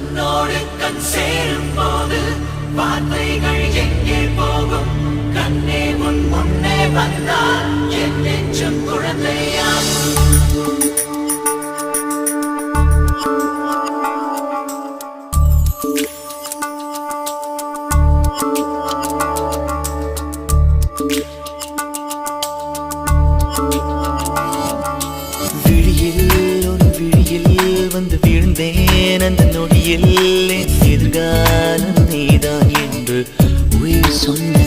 கண்ணோடு கண் சேரும் போது வார்த்தைகள் எங்கே போகும்? கண்ணே உன் முன்னே வந்தால் என் நெஞ்சும் குழந்தையாகும். வந்து வீழ்ந்தேன் அந்த நொடியில் என் எதிர்காலம் நீதான் என்று உயிர் சொன்ன